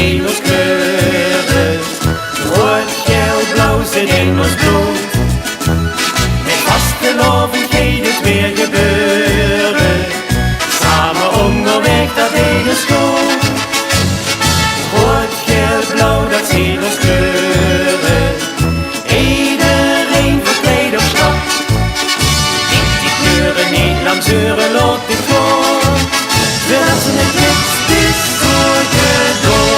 Zeelands kleuren. Rood, geel, blauw zit in ons bloed. Met vastelovendheid het weer gebeuren. Samen onderweg, dat deed ons goed. Rood, geel, blauw, dat Zeelands kleuren. Iedereen verkleed op stap. Die kleuren niet lang zeuren, laat het voor. We laten het licht is doorgedaan.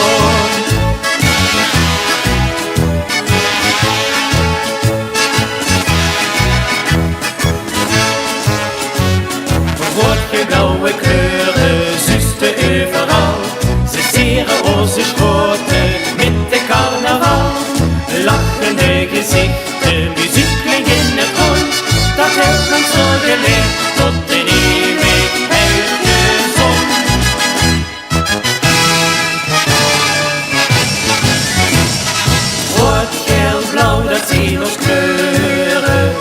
Rood, blauwe kleuren, zusten overal. Ze zeren roze schoten met de carnaval. Lachende gezichten, muziek klinkt in het rond. Dat heeft ons zo geleerd tot de eeuwigheid gezond. Rood, geel, blauw, dat zien ons kleuren.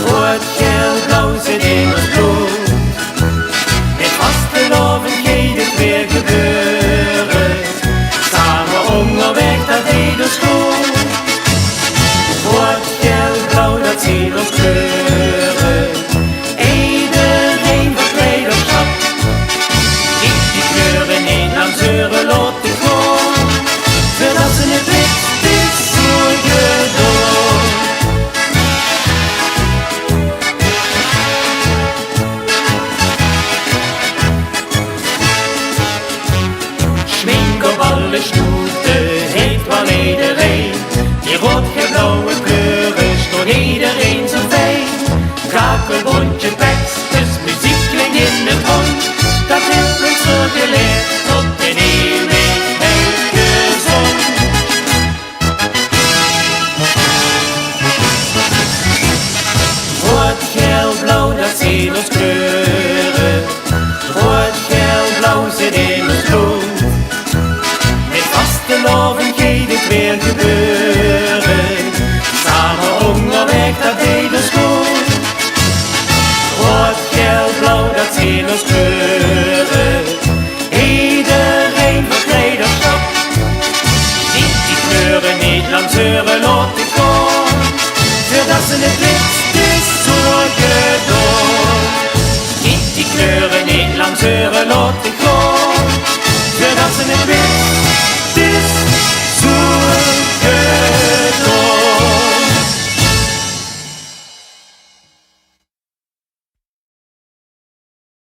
Rood, geel, blauw zit in ons bloed. Met vastelovendheid het weer gebeuren. Samen onderweg, dat deed ons goed. Rood, geel, blauw, dat zien ons kleuren. Iedereen verkleed op stap. Die kleuren niet lang zeuren, laat het voor. Zodat ze het licht is doorgedaan. Schmink op alle stoeten heeft wel iedereen. Die rood-blauwe kleuren stoot iedereen zo fijn. Kakelbondje tekst, dus muziek klinkt in het rond. Dat heeft ons zo geleerd tot de eeuwigheid gezond. Rood, geel, blauw, dat zien ons kleuren. Rood, geel, blauw zit in ons bloed. Met vastelovendheid het weer gebeuren. Samen onderweg, dat deed ons goed. Rood, geel, blauw, dat zien ons kleuren. Iedereen verkleed op stap. Die kleuren niet lang zeuren, laat het gaan. Zodat ze het licht is doorgedaan. Die kleuren niet lang zeuren, laat het gaan. Zodat ze het licht